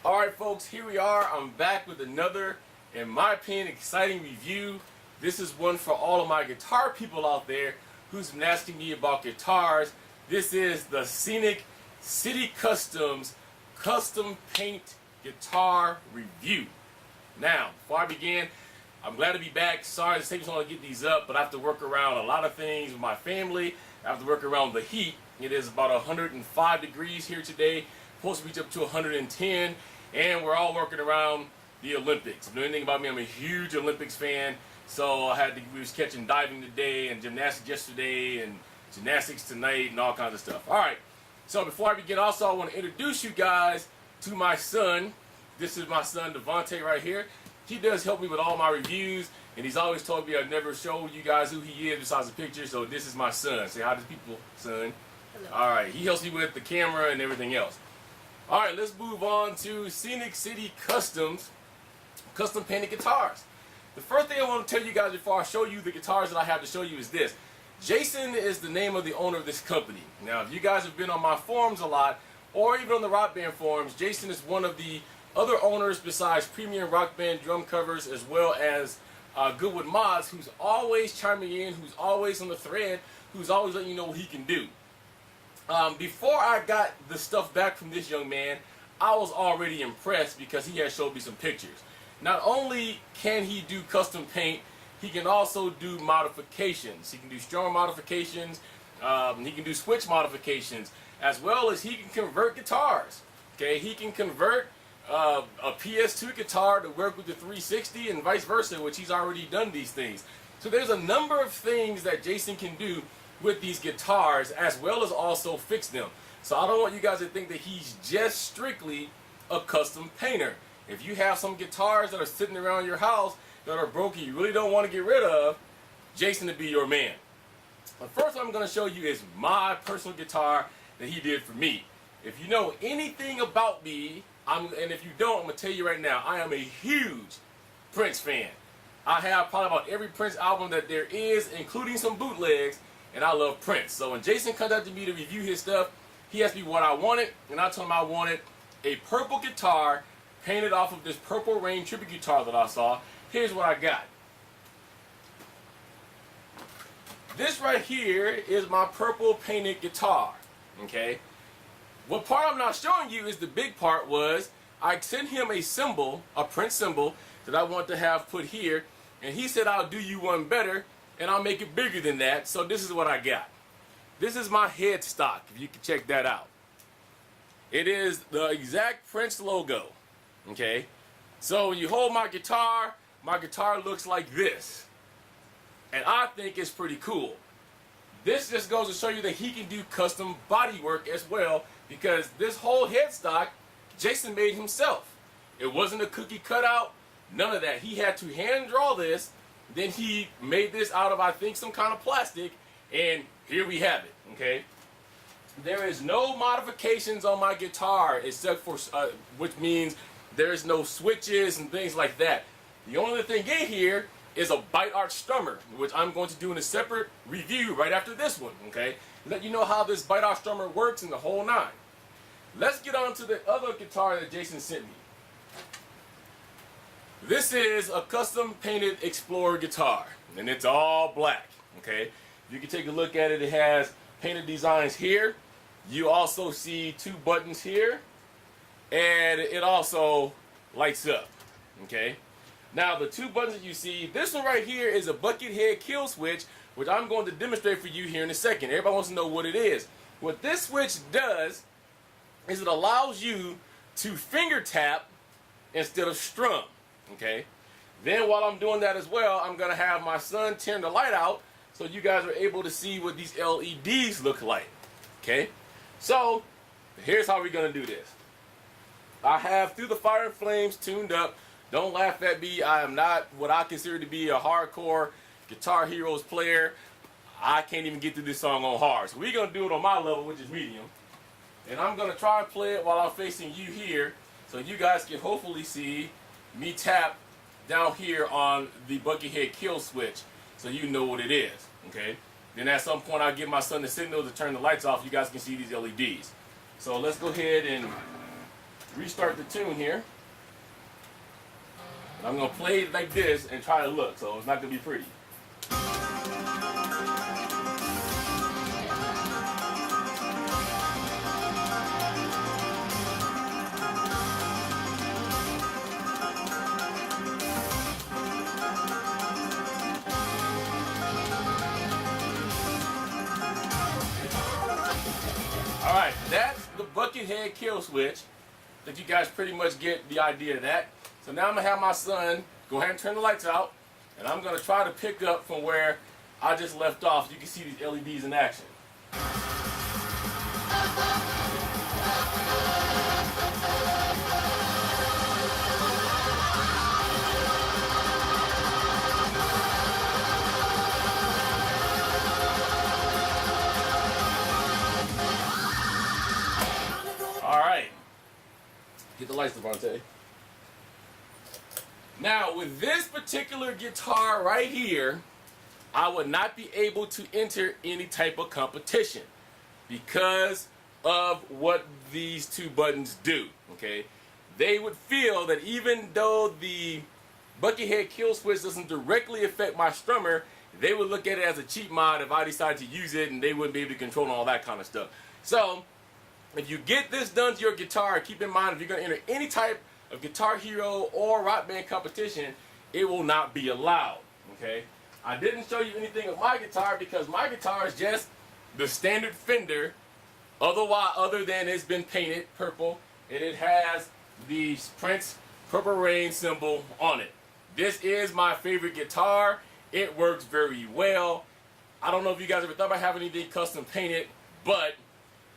Alright folks, here we are. I'm back with another, in my opinion, exciting review. This is one for all of my guitar people out there who's been asking me about guitars. This is the Scenic City Customs Custom Paint Guitar Review. Now, before I begin, I'm glad to be back. Sorry it takes so long to get these up, but I have to work around a lot of things with my family. I have to work around the heat. It is about 105 degrees here today. Supposed to reach up to 110, and we're all working around the Olympics. If you know anything about me, I'm a huge Olympics fan, so we was catching diving today and gymnastics yesterday and gymnastics tonight and all kinds of stuff. All right, so before I begin, also I want to introduce you guys to my son. This is my son Devontae right here. He does help me with all my reviews, and he's always told me I'd never show you guys who he is besides the picture, so this is my son. Say hi to the people, son. Hello. All right, he helps me with the camera and everything else. All right, let's move on to Scenic City Customs Custom Painted Guitars. The first thing I want to tell you guys before I show you the guitars that I have to show you is this. Jason is the name of the owner of this company. Now, if you guys have been on my forums a lot, or even on the Rock Band forums, Jason is one of the other owners besides Premium Rock Band drum covers, as well as Goodwood Mods, who's always chiming in, who's always on the thread, who's always letting you know what he can do. Before I got the stuff back from this young man, I was already impressed because he had showed me some pictures. Not only can he do custom paint, he can also do modifications. He can do strum modifications, he can do switch modifications, as well as he can convert guitars. Okay, he can convert a PS2 guitar to work with the 360 and vice versa, which he's already done these things. So there's a number of things that Jason can do with these guitars, as well as also fix them. So I don't want you guys to think that he's just strictly a custom painter. If you have some guitars that are sitting around your house that are broken, you really don't want to get rid of, Jason to be your man. The first one I'm going to show you is my personal guitar that he did for me. If you know anything about me, and if you don't, I'm going to tell you right now, I am a huge Prince fan. I have probably about every Prince album that there is, including some bootlegs, and I love Prince. So when Jason contacted me to review his stuff, he asked me what I wanted, and I told him I wanted a purple guitar painted off of this Purple Rain tribute guitar that I saw. Here's what I got. This right here is my purple painted guitar, okay? What part I'm not showing you is the big part was I sent him a symbol, a Prince symbol, that I want to have put here, and he said I'll do you one better, and I'll make it bigger than that. So this is what I got. This is my headstock, if you can check that out. It is the exact Prince logo, okay? So when you hold my guitar looks like this. And I think it's pretty cool. This just goes to show you that he can do custom body work as well, because this whole headstock, Jason made himself. It wasn't a cookie cutout, none of that. He had to hand draw this. Then he made this out of, I think, some kind of plastic, and here we have it, okay? There is no modifications on my guitar except for, which means there's no switches and things like that. The only thing in here is a bite arch strummer, which I'm going to do in a separate review right after this one, okay? Let you know how this bite arch strummer works in the whole nine. Let's get on to the other guitar that Jason sent me. This is a custom painted Explorer guitar, and it's all black, okay? You can take a look at it. It has painted designs here. You also see two buttons here, and it also lights up, okay? Now, the two buttons that you see, this one right here is a bucket head kill switch, which I'm going to demonstrate for you here in a second. Everybody wants to know what it is. What this switch does is it allows you to finger tap instead of strum. Okay, then while I'm doing that as well, I'm going to have my son turn the light out so you guys are able to see what these LEDs look like. Okay, so here's how we're going to do this. I have Through the Fire and Flames tuned up. Don't laugh at me. I am not what I consider to be a hardcore Guitar Heroes player. I can't even get through this song on hard. So we're going to do it on my level, which is medium. And I'm going to try and play it while I'm facing you here so you guys can hopefully see me tap down here on the bucket head kill switch so you know what it is, okay? Then at some point I'll give my son the signal to turn the lights off. You guys can see these LEDs. So let's go ahead and restart the tune here. And I'm going to play it like this and try to look, so it's not going to be pretty. Alright, that's the bucket head kill switch. That you guys pretty much get the idea of that. So now I'm going to have my son go ahead and turn the lights out. And I'm going to try to pick up from where I just left off. You can see these LEDs in action. Alright. Get the lights, Devontae. Now, with this particular guitar right here, I would not be able to enter any type of competition because of what these two buttons do, okay? They would feel that even though the buckethead kill switch doesn't directly affect my strummer, they would look at it as a cheat mod if I decided to use it, and they wouldn't be able to control all that kind of stuff. So, if you get this done to your guitar, keep in mind if you're going to enter any type of Guitar Hero or Rock Band competition, it will not be allowed, okay? I didn't show you anything of my guitar because my guitar is just the standard Fender, other than it's been painted purple, and it has the Prince Purple Rain symbol on it. This is my favorite guitar. It works very well. I don't know if you guys ever thought about having anything custom painted, but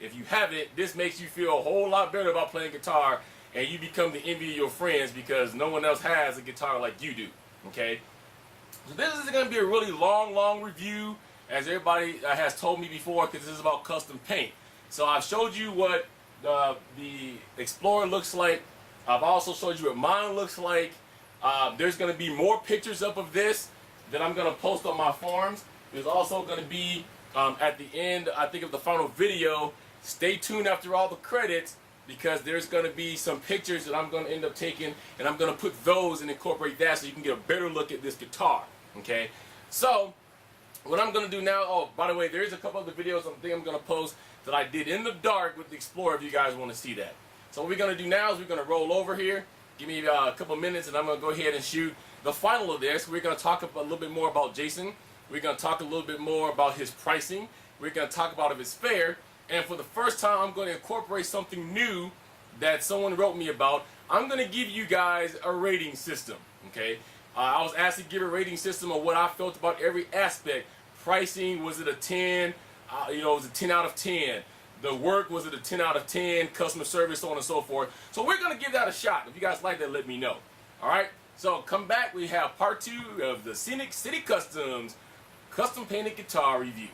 if you have it, this makes you feel a whole lot better about playing guitar, and you become the envy of your friends because no one else has a guitar like you do, okay? So this is going to be a really long review, as everybody has told me before, because this is about custom paint. So I've showed you what the Explorer looks like. I've also showed you what mine looks like. There's going to be more pictures up of this that I'm going to post on my forums. There's also going to be, at the end, I think, of the final video, stay tuned after all the credits, because there's going to be some pictures that I'm going to end up taking, and I'm going to put those and incorporate that so you can get a better look at this guitar, okay? So, what I'm going to do now, oh, by the way, there's a couple other videos I'm going to post that I did in the dark with the Explorer if you guys want to see that. So what we're going to do now is we're going to roll over here, give me a couple minutes, and I'm going to go ahead and shoot the final of this. We're going to talk a little bit more about Jason. We're going to talk a little bit more about his pricing. We're going to talk about if it's fair. And for the first time, I'm going to incorporate something new that someone wrote me about. I'm going to give you guys a rating system, okay? I was asked to give a rating system of what I felt about every aspect. Pricing, was it a 10? Was it 10 out of 10? The work, was it a 10 out of 10? Customer service, so on and so forth. So we're going to give that a shot. If you guys like that, let me know. All right? So come back. We have part 2 of the Scenic City Customs custom painted guitar review.